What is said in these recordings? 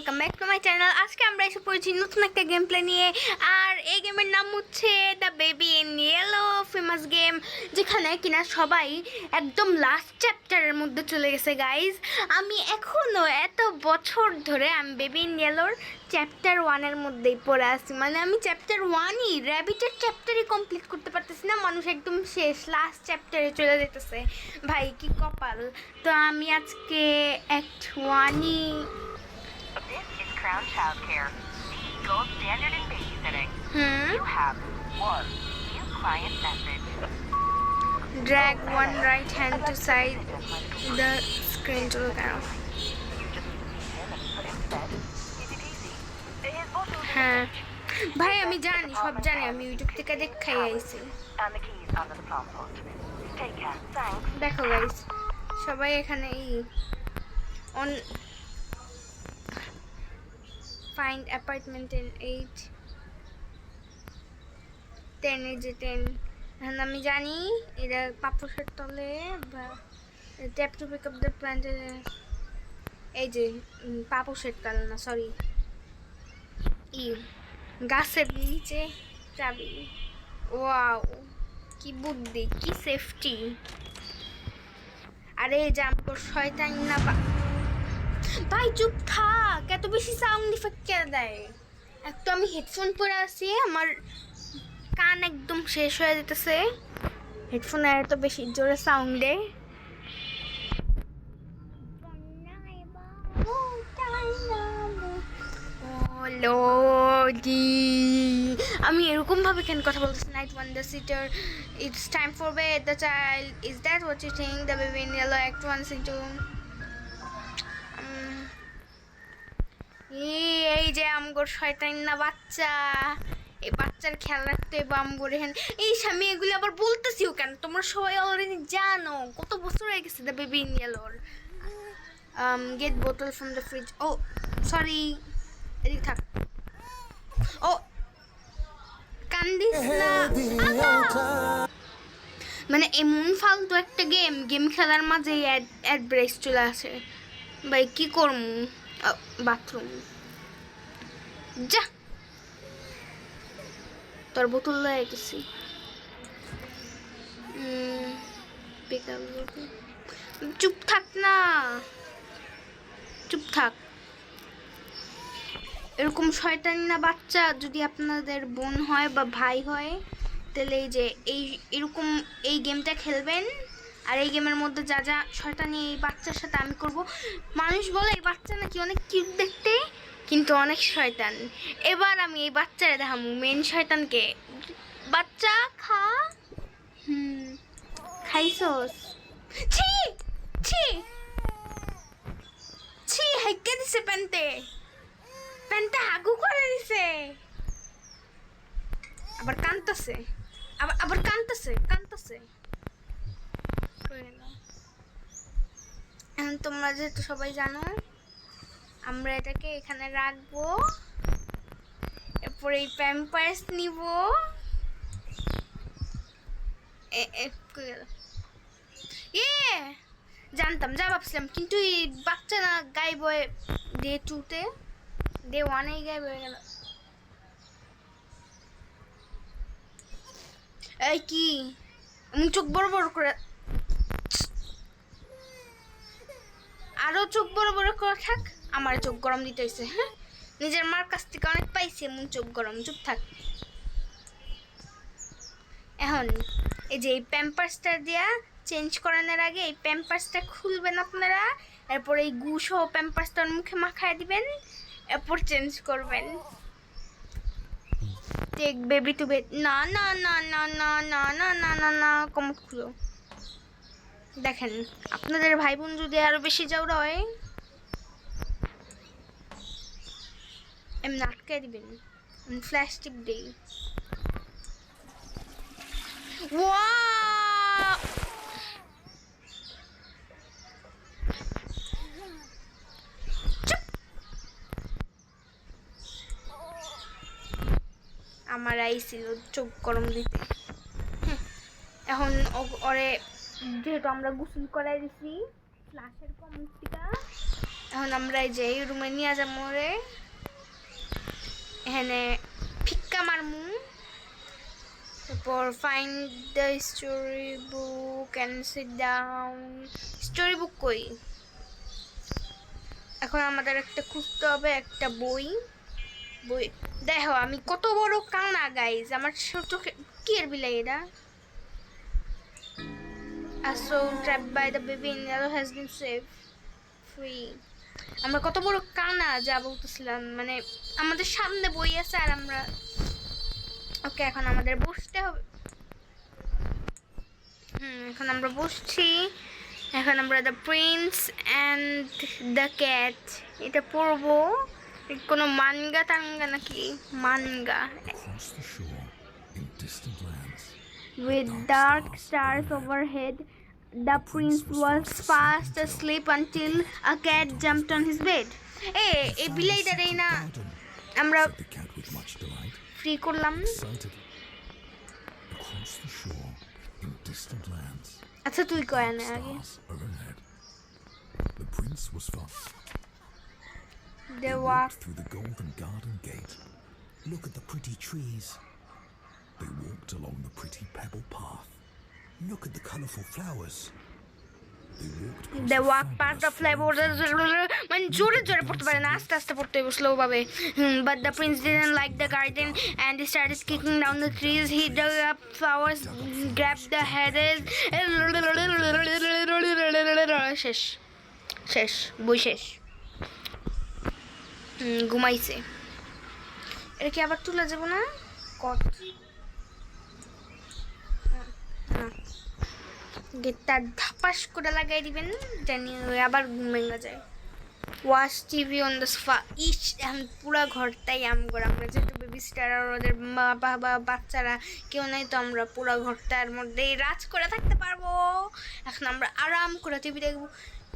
Welcome back to my channel. আজকে আমরা এসে পড়েছি নতুন একটা গেম প্লে নিয়ে। আর এই গেমের নাম হচ্ছে the baby in yellow, famous game, যেখানে কিনা সবাই একদম লাস্ট চ্যাপ্টারের মধ্যে চলে গেছে গাইজ। আমি এখনও এত বছর ধরে আমি বেবি ইন ইয়েলোর চ্যাপ্টার 1-এর মধ্যেই পড়ে আসছি। মানে আমি চ্যাপ্টার 1-ই র্যাবিটের চ্যাপ্টারই কমপ্লিট করতে পারতেছি না, মানুষ একদম শেষ লাস্ট চ্যাপ্টারে চলে যেতেছে। ভাই কি কপাল। তো আমি আজকে act 1-ই This is Crown Childcare, the gold standard in babysitting. You have one new client message. drag one right hand to side the screen to look out. You just feed him and put him to bed. Easy peasy. His bottle হ্যাঁ ভাই, আমি জানি, সব জানি, আমি YouTube থেকে দেখাই আইছি। and the keys under the passport. Take care. Thanks. দেখো গাইস, সবাই এখানে অন find apartment in 8 10 এই যে 10। এখন আমি জানি এটা পাপোশের তলে বা tap to pick up the plant, এই যে পাপোশের তলে না, সরি, গাছের নিচে চাবি। ওয়াও, কি বুদ্ধি, কি সেফটি। আরে জাম্প শয়তান না ভাই, চুপ থাক, এত বেশি সাউন্ড ইফেক্ট কে দেয়? একটু আমি হেডফোন পরে আছি, আমার কান একদম শেষ হয়ে যেতেছে হেডফোনে এত বেশি জোরে সাউন্ডে। আমি এরকম ভাবে কেন কথা বলতেছি? Night one the sitter, it's time for bed, the child, is that what you think, the baby in yellow, act 1 scene 2। এই যে আমগোর শয়তান না বাচ্চা, এই বাচ্চার খেয়াল রাখতে বা আমগোর এখানে এই স্বামী এগুলি আবার বলতেছিও কেন? তোমরা সবাই অলরেডি জানো, কত বছর হয়ে গেছে দ্য বেবি ইন ইয়েলোর। গেট বোতল ফ্রম দ্য ফ্রিজ। ও সরি, এদিক থাক। ও কান্দিস না, মানে এমন ফালতু একটা গেম খেলার মাঝে অ্যাড ব্রেক চলে আসে। ভাই কি করবো? বাথরুম যা, তোর বোতল লয়ে গেছি। চুপ থাক না, চুপ থাক। এরকম শয়তানি না বাচ্চা যদি আপনাদের বোন হয় বা ভাই হয়, তাহলে এই যে এরকম এই গেমটা খেলবেন। আর এই গেমের মধ্যে যা যা শয়তানি এই বাচ্চার সাথে আমি করব, মানুষ বলে এই বাচ্চা নাকি অনেক কিউট দেখতে, কিন্তু অনেক শয়তান। এবার আমি এই বাচ্চারা দেখাবো মেন শয়তানকে। বাচ্চা খা, খাইছস? ছি ছি ছি, হেঁকে দিছে প্যান্টে, প্যান্টে হাগু করে দিছে। আবার কাঁদতেছে, আবার কাঁদতেছে। এখন তোমরা যেহেতু সবাই জানো, আমরা এটাকে এখানে রাখবো, এরপরে এই প্যাম্পার্স নিব। জানতাম, যা ভাবছিলাম, কিন্তু এই বাচ্চা না গায়েব হয়ে ডে 2-তে, ডে 1-এই গায়েব হয়ে গেল। এই কি চোখ বড় বড় করে, আরো চোখ বড় বড় করে থাক, আমার চোখ গরম দিতে হয়েছে। হ্যাঁ, নিজের মার কাছ থেকে অনেক পাইছে এমন চোখ গরম, চুপ থাক। এখন এই যে এই প্যাম্পার্সটা দিয়া চেঞ্জ করানোর আগে এই প্যাম্পার্সটা খুলবেন আপনারা, এরপর এই গুসো প্যাম্পার্সটার মুখে মাখায় দিবেন, এরপর চেঞ্জ করবেন। Take baby to bed. না না না না না না না না না না, কম খুলো। দেখেন, আপনাদের ভাই বোন যদি আরো বেশি যাওয়া হয়, এমনি আটকে দিবেন, ফ্ল্যাশ টিপ দেই। আমার আইছিল চোখ গরম দিতে। এখন ওরে যেহেতু আমরা গোসল করাই দিছি ফ্লাশের কমটিটা, এখন আমরা এই যে এই রুমে নিয়ে যাবো রে, এখানে ফিক্কা মারমু, তারপর find the story book and sit down. Story book কই? এখন আমাদের একটা খুঁজতে হবে একটা বই। বই দেখো আমি কত বড় কানা গাইজ, আমার চোখে কি এর বিলাই এটা। A soul trapped by the baby in yellow has been saved free. আমরা কত বড় কানা যা বলতেছিলাম, মানে আমাদের সামনে বই আছে আর আমরা ওকে এখন আমাদের বসতে হবে। এখন আমরা বসছি। এখন আমরা the Prince and the cat এটা পড়বো। কোনো মানগা টাঙ্গা নাকি? মানগা। Across the shore, in distant lands, With dark stars overhead, the prince was fast asleep until a cat jumped on his bed. এই বিলাইটারেই না আমরা said the cat with much delight. Free করলাম। Excited. Across the shore, in distant lands, আচ্ছা তুই কয় না আগে। stars overhead. The prince was fast. They Walked walked. through the golden garden gate. Look at the pretty trees. They walked along the pretty pebble path. Look at the colorful flowers. They walked past the flowers. মানে জোরে জোরে পড়তে পারে না, আস্তে আস্তে পড়তে হবে স্লো ভাবে। But the prince didn't like the garden and he started kicking down the trees. He dug up flowers, grabbed the heads. শেষ শেষ বই শেষ। ঘুমাইছে। এটা কি আবার তুলে যাবো না? কত গেটটা ধাপাস করে লাগাই দিবেন জানি আবার ঘুম ভেঙে যায়। Watch TV on the sofa. ইস এখন পুরো ঘরটাই আমগর, আমরা যেহেতু বেবি স্টার আর ওদের মা বাবা বাচ্চারা কেউ নাই, তো আমরা পুরো ঘরটার মধ্যেই রাজ করে থাকতে পারবো। এখন আমরা আরাম করে টিভি দেখবো।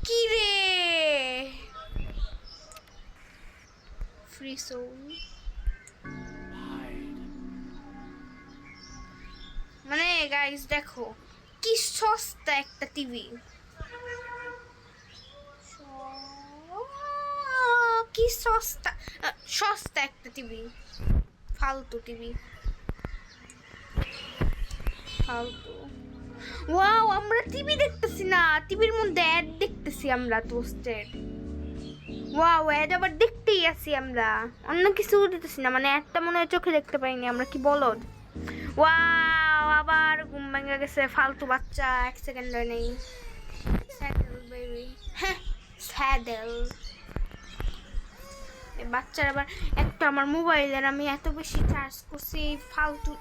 কি রে ফ্রি সোল, মানে গাইস দেখো কি সস্তা একটা টিভি, কি সস্তা সস্তা একটা টিভি। ফালতু টিভি ফালতু। ওয়াও আমরা টিভি দেখতেছি না, টিভির মধ্যে অ্যাড দেখতেছি আমরা পোস্টেড। ওয়াও অ্যাড আবার দেখতেই আছি আমরা, অন্য কিছু দেখতেছি না, মানে একটা মনে হয় চোখে দেখতে পাইনি আমরা, কি বলদ। ওয়াও আবার ঘুম ভেঙে গেছে, ফালতু বাচ্চা, এক সেকেন্ড নেই। স্যাডেল বেবি, হ্যাঁ স্যাডেল। বাচ্চার আবার একটা আমার মোবাইলের আমি এত বেশি চার্জ করছি ফালতু।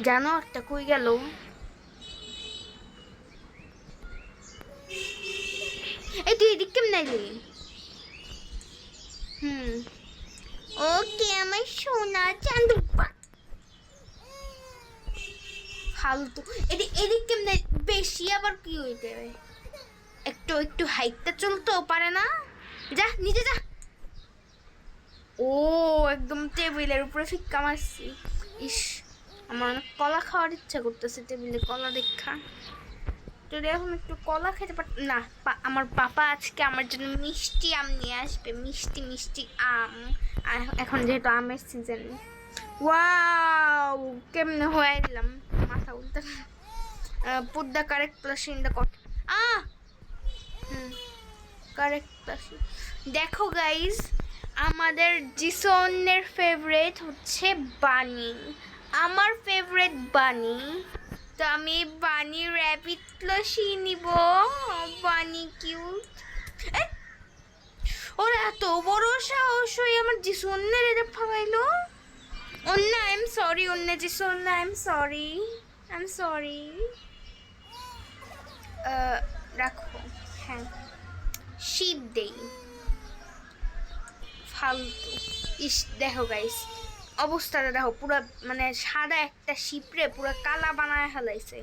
জানো একটা কই গেল? এই তুই এদিক কেমন আইলি? ওকে আমার সোনা চান্দু ফালতু। এদিক কেমন বেশি আবার কি হইতে হবে? একটু একটু হাইটটা চলতেও পারে না, যা নিচে যা। ও একদম টেবিলের উপরে ফিক্কা মারছি। ইস আমার অনেক কলা খাওয়ার ইচ্ছা করতেছে, টেবিলে কলা দেখা। যদি এখন একটু কলা খেতে পার না, আমার পাপা আজকে আমার জন্য মিষ্টি আম নিয়ে আসবে, মিষ্টি মিষ্টি আম। এখন যেহেতু আমের সিজন। ওয়াও কেমনে হয়ে দিলাম মাথা উল্টা। Put the correct plush in the cot. Correct plush. দেখো গাইজ আমাদের জিসনের ফেভারিট হচ্ছে বানি, আমার ফেভারিট বানি, তো আমি বানি র্যাবিট প্লাসই নিব। বানি কিউট। ওরা এত বড় সাহস হয়ে আমার জিসনের এটা ফালাইলো। অন্য আই এম সরি, অন্য জিসন I am sorry, I am sorry. রাখো, হ্যাঁ শিপ দেই ফালতু। ইস দেখো গাইস অবস্থাটা দেখো, পুরো মানে সাদা একটা শিপরে পুরো কালা বানায় ফেলাইছে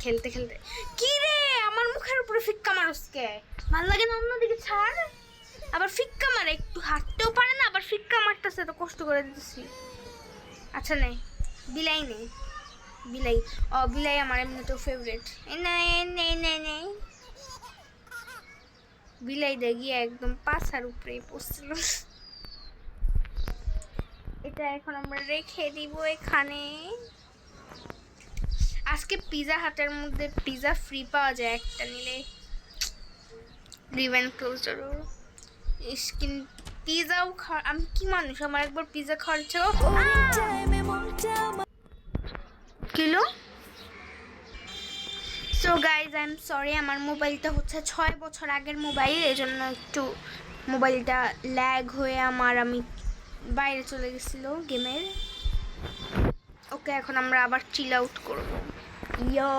খেলতে খেলতে। কি রে আমার মুখের উপরে ফিক্কা মারসকে, ভাল লাগে না? অন্যদিকে ছাড়, আবার ফিক্কা মারে, একটু হাঁটতেও পারে না, আবার ফিক্কা মারতেছে, তো কষ্ট করে দিতেছি। আচ্ছা নেই দিলাই নেই বিলাই। বিলাই আমার এমনিতেও ফেভারিট। বিলাই গিয়ে একদম পাছার উপরে পড়ছিল। এটা এখন আমরা রেখে দিব এখানে। আজকে পিজা হাটের মধ্যে পিজা ফ্রি পাওয়া যায় একটা নিলে। লিভ ক্লোজার স্কিন পিজাও আমি কি মানুষ, আমার একবার পিজা খাওয়ার kilo. So guys I am sorry, আমার মোবাইলটা হচ্ছে 6 বছর আগের মোবাইল, এই জন্য একটু মোবাইলটা ল্যাগ হয়ে আমি বাইরে চলে গেছিল গেমের। ওকে, এখন আমরা আবার চিল আউট করবো। ইয়ো,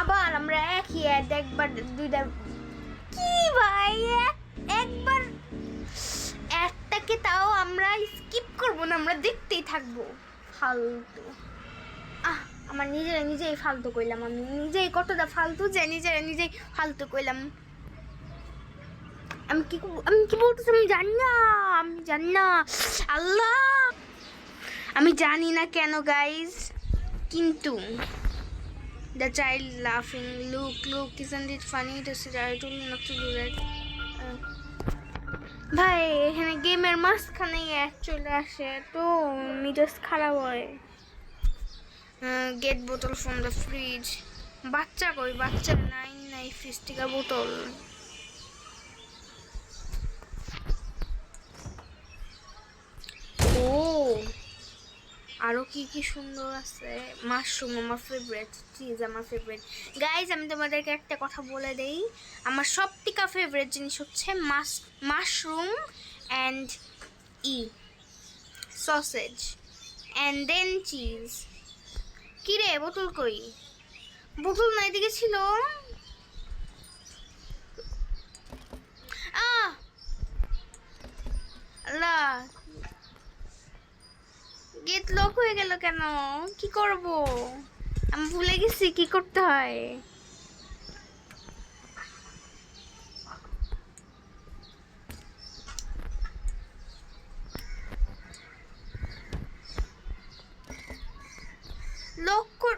আবার আমরা একই একবার দুইটা কি ভাই, একবার একটাকে তাও আমরা স্কিপ করবো না, আমরা দেখতেই থাকবো। ফালতু, আমার নিজেই ফালতু কইলাম, আমি নিজেই কতটা ফালতু যে নিজেই ফালতু কইলাম। আমি কি বলতেছি আমি জানি না আল্লাহ, আমি জানি না কেন গাইজ, কিন্তু the child laughing, look, isn't it funny to see? I told you not to do that. ভাই এখানে গেমের মাঝখানে অ্যাড চলে আসে তো মিজাজ খারাপ হয়। গেট বোতল ফ্রম দ্য ফ্রিজ। বাচ্চা কই, বাচ্চা নাই ফ্রিজ থেকে বোতল। ও আরো কি সুন্দর আছে। মাশরুম আমার ফেভারিট, চিজ আমার ফেভারিট। গাইজ আমি তোমাদেরকে একটা কথা বলে দেই, আমার সবথেকে ফেভারিট জিনিস হচ্ছে mushroom and sausage and then cheese. কিরে বোতল কই? বোতল না এদিকে ছিল। আল্লাহ, গেট লক হয়ে গেল কেন? কি করব? আমি ভুলে গেছি কি করতে হয়। লক কর।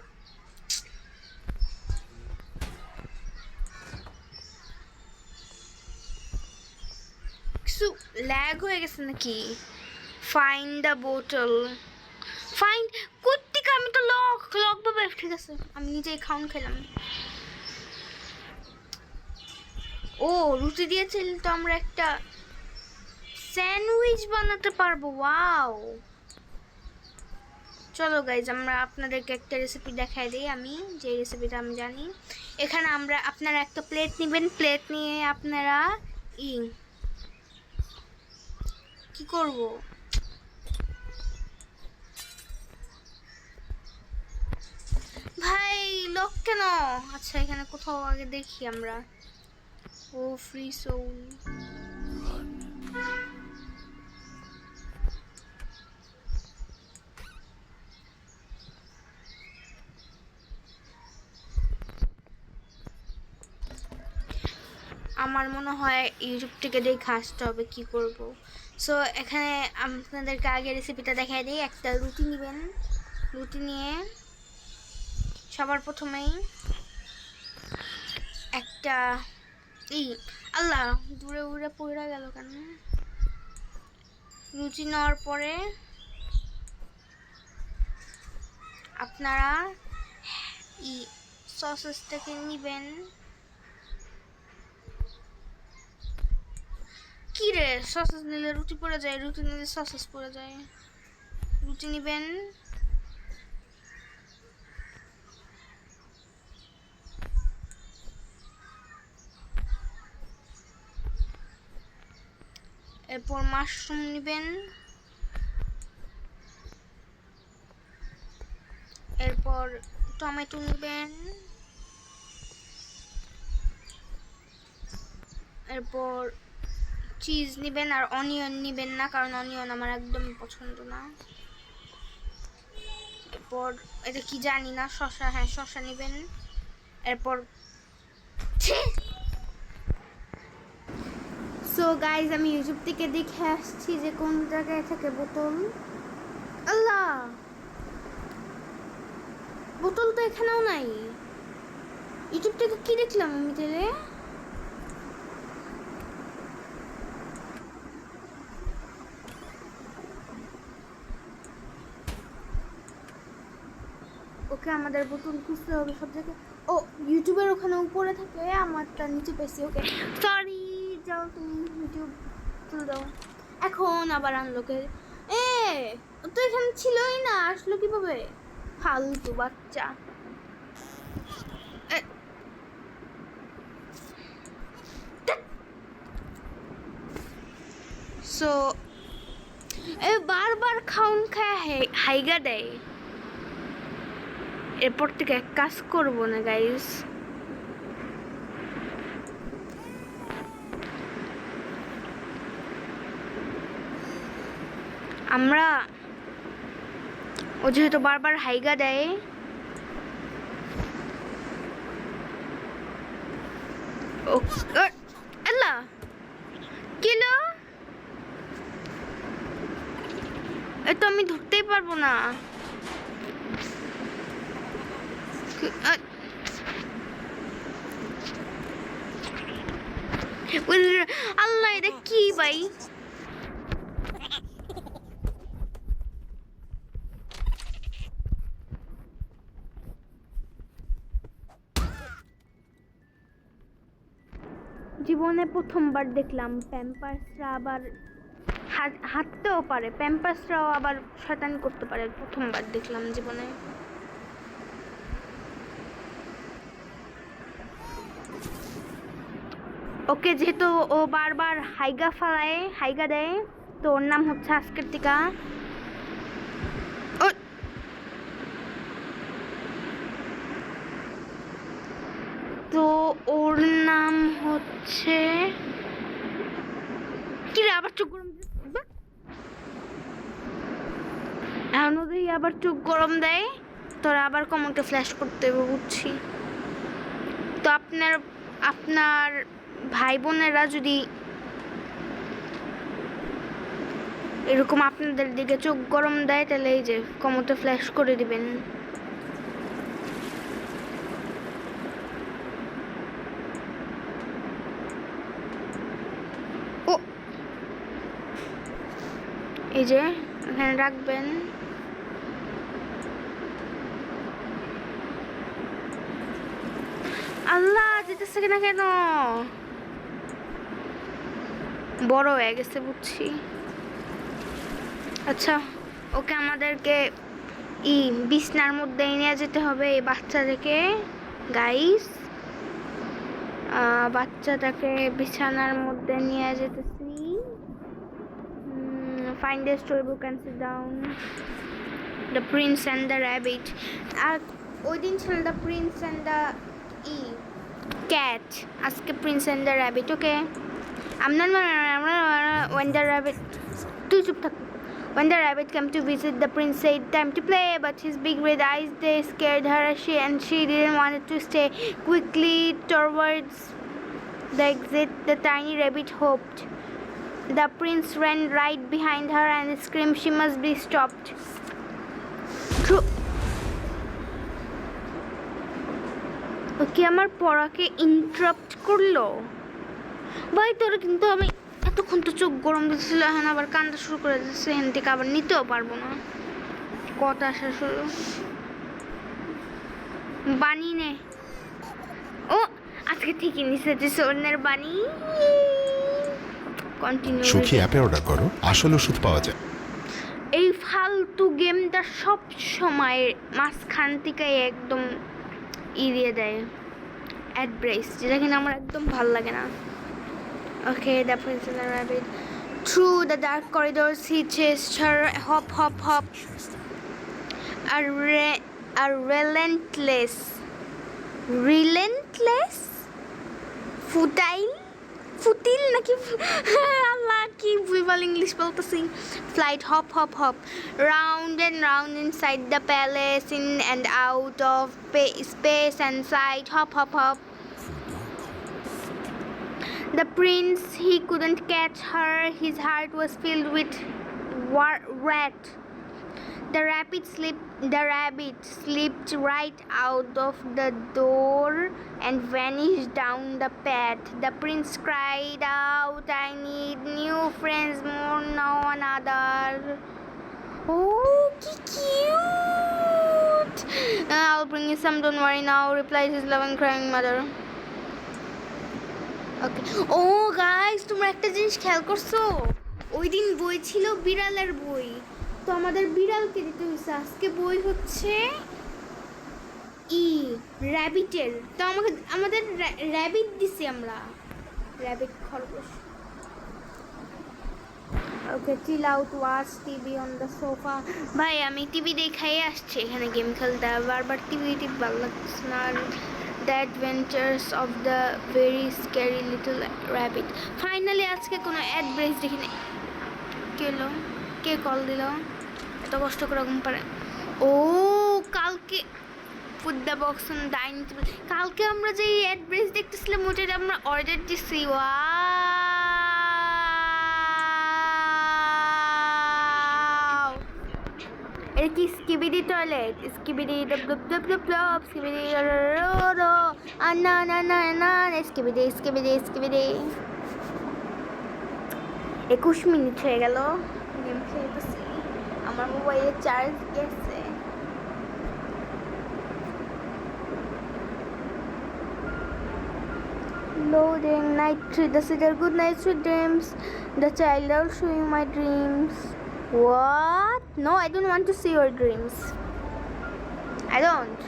কিছু ল্যাগ হয়ে গেছে নাকি? ফাইন্ড দ্য বোতল। ফাইন্ড কুত্তিকা, আমি তো লক বাবা। ঠিক আছে, আমি নিজেই খাউন খেলাম। ও রুটি দিয়েছিল তো আমরা একটা স্যান্ডউইচ বানাতে পারবো। ওয়াও, চলো গাইজ আমরা আপনাদেরকে একটা রেসিপি দেখাই দিই, আমি যে রেসিপিটা আমি জানি। এখানে আপনারা একটা প্লেট নেবেন, প্লেট নিয়ে আপনারা কি করব, ভাই লক কেন? আচ্ছা এখানে কোথাও আগে দেখি আমরা। ও ফ্রি সোল। আমার মনে হয় ইউটিউব থেকে দেখে আসতে হবে কি করব। সো এখানে আপনাদেরকে আগে রেসিপিটা দেখাই দিই। একটা রুটি নেবেন, রুটি নিয়ে সবার প্রথমেই একটা আল্লাহ দূরে উড়ে পড়ে গেল কেন? রুটি নেওয়ার পরে আপনারা সসেসটাকে নেবেন। কি রে, সসেস নিলে রুটি পড়ে যায়, রুটি নিলে সসেস পড়ে যায়। রুটি নেবেন, এরপর মাশরুম নেবেন, এরপর টমেটো নেবেন, এরপর চিজ নেবেন, আর অনিয়ন নেবেন না, কারণ অনিয়ন আমার একদম পছন্দ না। এরপর এটা কি জানি না, শসা, হ্যাঁ শসা নেবেন। এরপর সো গাইজ আমি ইউটিউব থেকে দেখে আসছি যে কোন জায়গায় থাকে বোতল। আল্লাহ বোতল তো এখানেও নাই। ইউটিউব থেকে কি দেখলাম আমি তাহলে? ওকে, আমাদের বোতল খুঁজতে হবে সব জায়গায়। ও, ইউটিউবের ওখানে উপরে থাকে, আমারটা নিচে পেয়েছি। ওকে সরি, যাও তুমি ইউটিউব তুলে দাও। এখন আবার আনলোকে ও তো এখানে ছিলই না, আসলো কিভাবে? ফালতু বাচ্চা। সো বারবার খাউন খায় হাইগা দেয়। এরপর থেকে এক কাজ করবো না গাইস। আমরা ও যেহেতু বারবার হাইগা দেয়, ও আল্লাহ কিলো এ তো আমি ধরতেই পারবো না। আল্লাহ, এটা কি ভাই? জীবনে প্রথমবার দেখলাম প্যাম্পাসরা আবার হাঁটতেও পারে, প্যাম্পাসরাও আবার শয়তানি করতে পারে। প্রথমবার দেখলাম জীবনে। ওকে, যেহেতু ও বারবার হাইগা দেয়, তো ওর নাম হচ্ছে আজকের টিকা। তো ওর নাম হচ্ছে কি রে? আবার চোখ গরম এখন ওদের আবার চোখ গরম দেয়, তোরা আবার কমনকে ফ্ল্যাশ করতে হবে, বুঝছি। তো আপনার ভাই বোনেরা যদি এরকম আপনাদের দিকে চোখ গরম দেয়, তাহলে এই যে কমতে ফ্ল্যাশ করে দিবেন। ও, এই যে এখানে রাখবেন। আল্লাহ, যেতেছে কিনা কেন? বড় হয়ে গেছে, বুঝছি। আচ্ছা, ওকে আমাদেরকে বিছনার মধ্যে নিয়ে যেতে হবে এই বাচ্চাটাকে গাইস। বাচ্চাটাকে বিছানার মধ্যে নিয়ে যেতেছি। Find the storybook and sit down. The Prince and the Rabbit. আর ওই দিন ছিল The Prince and the Cat. আজকে Prince and the Rabbit. Okay. When the rabbit, তুই চুপ থাক। When the rabbit came to visit, the prince said, "Time to play," but his big red eyes, they scared her, and she didn't want to stay. Quickly towards the exit, the tiny rabbit hopped. The prince ran right behind her and screamed she must be stopped. ওকে, আমার পড়াকে interrupt করলো ভাই। তোর কিন্তু আমি এতক্ষণ তো চোখ গরম দিচ্ছিল, এখন আবার কান্দা শুরু করে দিচ্ছে। এখান থেকে আবার নিতেও পারবো না। কথা শেষ হলো। বানি নে। ও, আজকে ঠিকই নিচে যে সোনের বানি। কন্টিনিউ। সুখী অ্যাপে অর্ডার করো, আসল ওষুধ পাওয়া যায়। এই ফালতু গেমটা সব সময় মাঝখান থেকে একদম দিয়ে দেয় অ্যাডব্রেস, যেটা কিনা আমার একদম ভাল লাগে না। Okay, the prince and the rabbit. Through the dark corridors, he chased her. Hop, hop, hop. A relentless, futile, naki. Allah, ki visual English bolteছি. Flight, hop, hop, hop. Round and round inside the palace, in and out of space and sight. Hop, hop, hop. The prince, he couldn't catch her. His heart was filled with wrath. The rabbit slipped right out of the door and vanished down the path. The prince cried out, "I need new friends, more no another." Oh, cute! I'll bring you some, don't worry now, replied his loving, crying mother. Okay. Oh, guys, তোমরা একটা জিনিস খেয়াল করছো? ওই দিন বই ছিল বিড়ালের বই, তো আমাদের বিড়ালকে দিতে হয়েছে। আজকে বই হচ্ছে র্যাবিটের, তো আমাদের র্যাবিট দিছি আমরা, র্যাবিট খরগোশ। Okay, chill out, watch TV on the sofa. ভাই আমি টিভি দেখাই আসছি, এখানে গেম খেলতে বারবার টিভি ভালো লাগছে না। The adventures of the very scary little rabbit. Finally আজকে কোনো অ্যাড ব্রেস দেখিনি। কে এলো? কে কল দিল? এত কষ্ট করে ঘুম পারে। ও কালকে food the box on dining table, কালকে আমরা যে অ্যাড্রেস দেখতেছিলাম ওটা আমরা অর্ডার দিছি। ওয়াও, এটা কি skibidi toilet? Skibidi dop dop dop dop dop, skibidi রো আনা না না না, স্কিবিডি স্কিবিডি স্কিবিডি। 21 মিনিট হয়ে গেল গেম খেলতেছি, আমার মোবাইলে চার্জ গেছে। Loading. Night 3. The sitter. Good night, sweet dreams. The child. I'll show you my dreams. What? No, I don't want to see your dreams. I don't.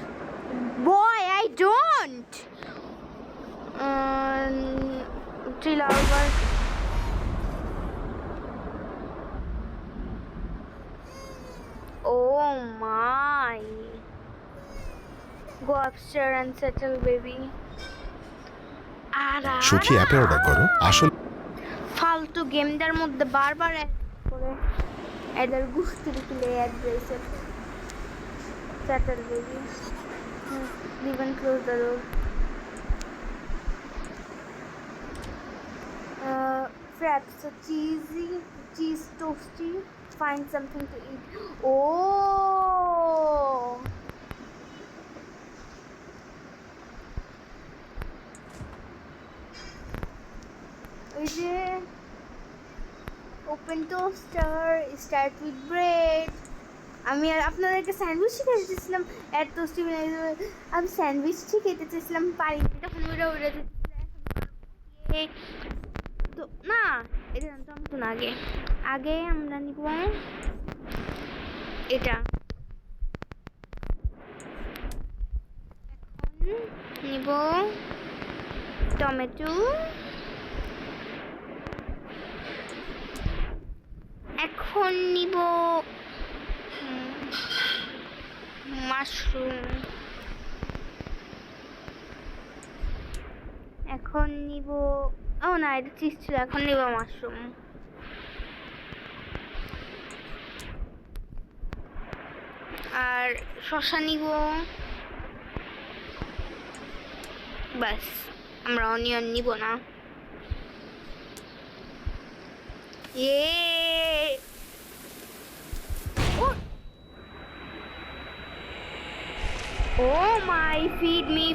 Boy, I don't. 3 hours. Oh my. Go upstairs and settle, baby. সুখী অ্যাপে order করো আসল ফালতু গেমটার মধ্যে বারবার করে এদের গুষ্টি দিলে অ্যাড্রেসে settle, baby. Leave and close the door. Fraps, so cheese toasty. Find something to eat. Oh. Open toaster, start with bread. আমি আর আপনাদেরকে স্যান্ডউইচ শিখে দিয়েছিলাম, এর টোস্টি আমি স্যান্ডউইচ শিখেতে চেয়েছিলাম, পারিনি, তখন ওটা তো না, এটা জানতাম না। আগে আমরা নিব এটা, এখন নিব টমেটো, এখন নিব মাশরুম, এখন নিব ও না এটা চিজ ছিল, এখন নিব মাশরুম। আর শসা নিব, বাস, আমরা অনিয়ন নিব না। Oh my, feed me.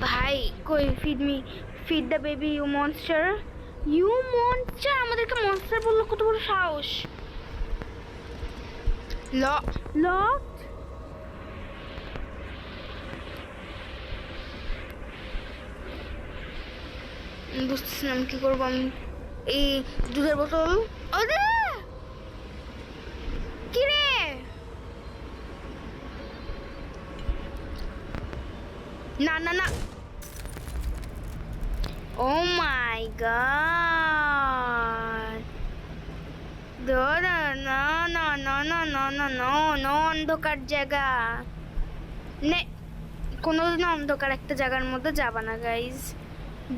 ভাই কই feed me, feed the baby, you monster. আমাদেরকে মনস্টার বললো, কত বড় সাহস। Locked. বুঝতেছিলাম কি করবো আমি। এই দুধের বোতল, কি রে? না না না, ও মাই গড, না না না না না না না না, অন্ধকার জায়গা নে, কোনোদিনও অন্ধকার একটা জায়গার মধ্যে যাবা না গাইজ।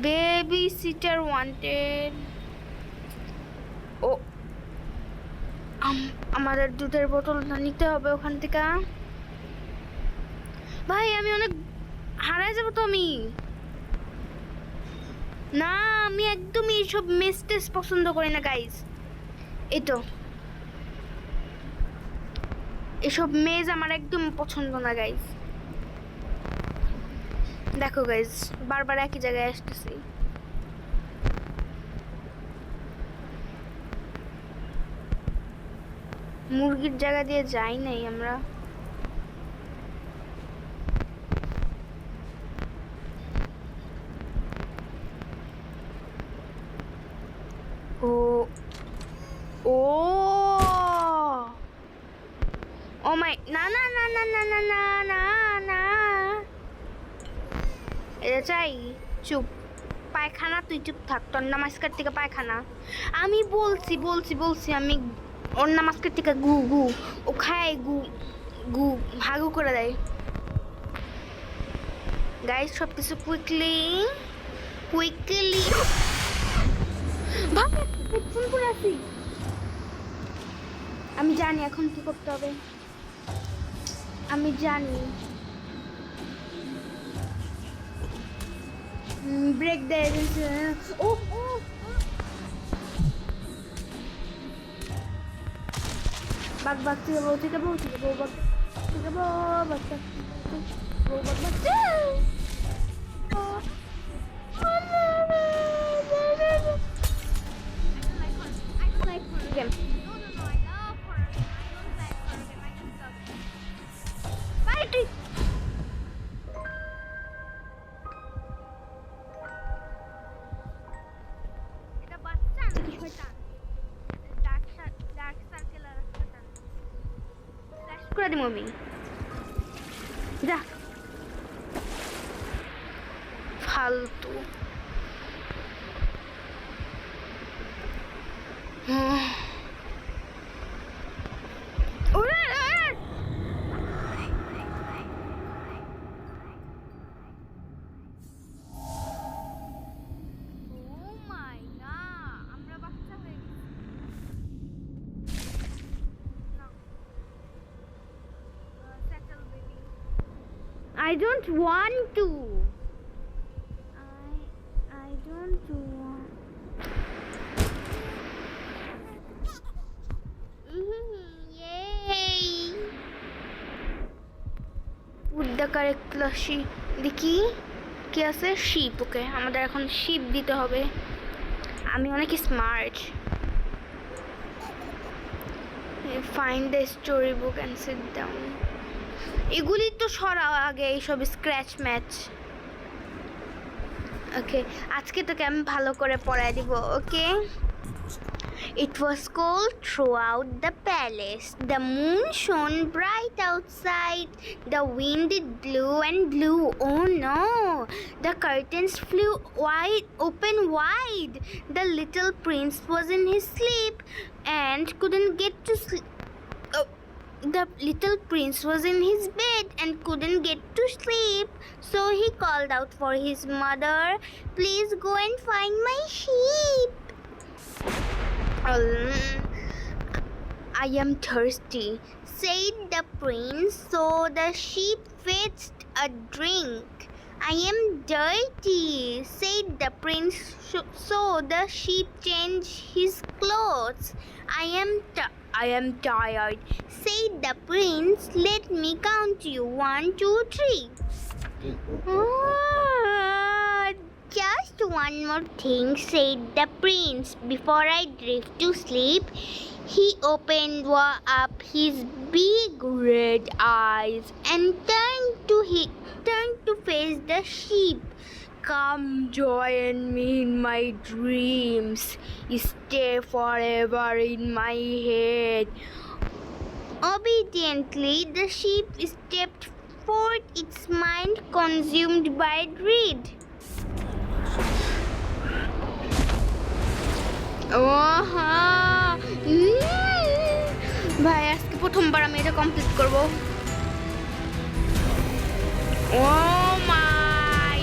Babysitter wanted. ও আমাদের দুধের বোতলটা নিতে হবে ওখান থেকে। ভাই আমি অনেক হারাই যাবো তো আমি। না আমি একদমই এইসব মেস টেস পছন্দ করি না গাইজ। এই তো এসব মেজ আমার একদম পছন্দ না গাইজ। দেখো গাইজ, বারবার একই জায়গায় আসতেছি। মুরগির জায়গা দিয়ে যাই নাই আমরা। ও ও ও মাই, না না না না না না না না না, এটা চাই। চুপ, পায়খানা তুই চুপ থাক, তোর নামাজকার থেকে পায়খানা। আমি বলছি বলছি বলছি আমি ওর নামাজকার থেকে গু গু, ও খায় গু গু, ভাগু করে দেয়। গাইস সব কিছু কুইকলি কুইকলি ভাবে ফোন করে আসি। আমি জানি এখন কি করতে হবে, আমি জানি। ব্রেক দেয়। ও ও বাগ বাগ থেকে বউ থেকে বউ থেকে বউ বাগ থেকে বউ বাগ বউ বাগ বাগ। করে দিই মমি, যা ফালতু। I don't want to. I don't want. Yay! With the correct plushie. দেখি কি আছে? শিপ। ওকে, আমাদের এখন শিপ দিতে হবে। আমি অনেক smart. Find the storybook and sit down. এগুলি তো সরাও আগে, এইসব স্ক্র্যাচ ম্যাচ। ওকে, আজকে তোকে আমি ভালো করে পড়ায় দিব। ওকে। It was cold throughout the palace. The moon shone bright outside. The wind blew and blew. Oh no! The curtains flew open wide. The little prince was in his sleep and couldn't get to sleep. The little prince was in his bed and couldn't get to sleep. So he called out for his mother, "Please go and find my sheep." I am thirsty, said the prince. So the sheep fetched a drink. I am dirty, said the prince. So the sheep changed his clothes. I am tired, said the prince. Let me count you. 1, 2, 3. Just one more thing, said the prince. Before I drift to sleep. He opened up his big red eyes and turned to face the sheep. Come join me in my dreams. Stay forever in my head. Obediently, the sheep stepped forth, its mind consumed by dread. ভাই আজকে প্রথমবার আমি এটা complete করব। ও মাই,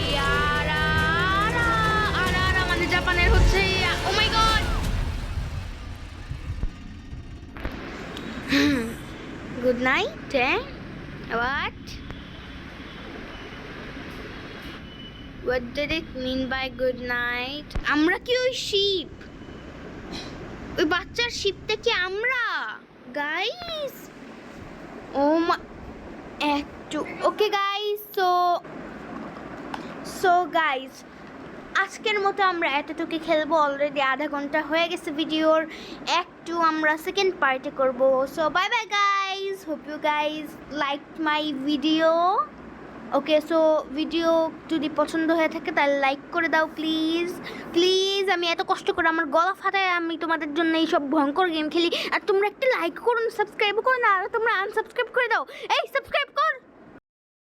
মানে জাপানের হচ্ছে। Oh my god. Good night. What did it mean by good night? আমরা কি ওই শিপ? ওই বাচ্চার শিপটা কি আমরা? গাইস ও মা একটু ওকে গাইস, সো গাইস আজকের মতো আমরা এতটুকু খেলবো। অলরেডি আধা ঘন্টা হয়ে গেছে ভিডিওর, একটু আমরা সেকেন্ড পার্টে করব। So bye bye guys, hope you guys like my video. Okay, so video যদি পছন্দ হয়ে থাকে তাহলে লাইক করে দাও প্লিজ প্লিজ। আমি এত কষ্ট করে আমার গলা ফাটায় আমি তোমাদের জন্য এইসব ভয়ঙ্কর গেম খেলি, আর তোমরা একটা লাইক করো না, সাবস্ক্রাইব করো না, আর তোমরা আনসাবস্ক্রাইব করে দাও। এই সাবস্ক্রাইব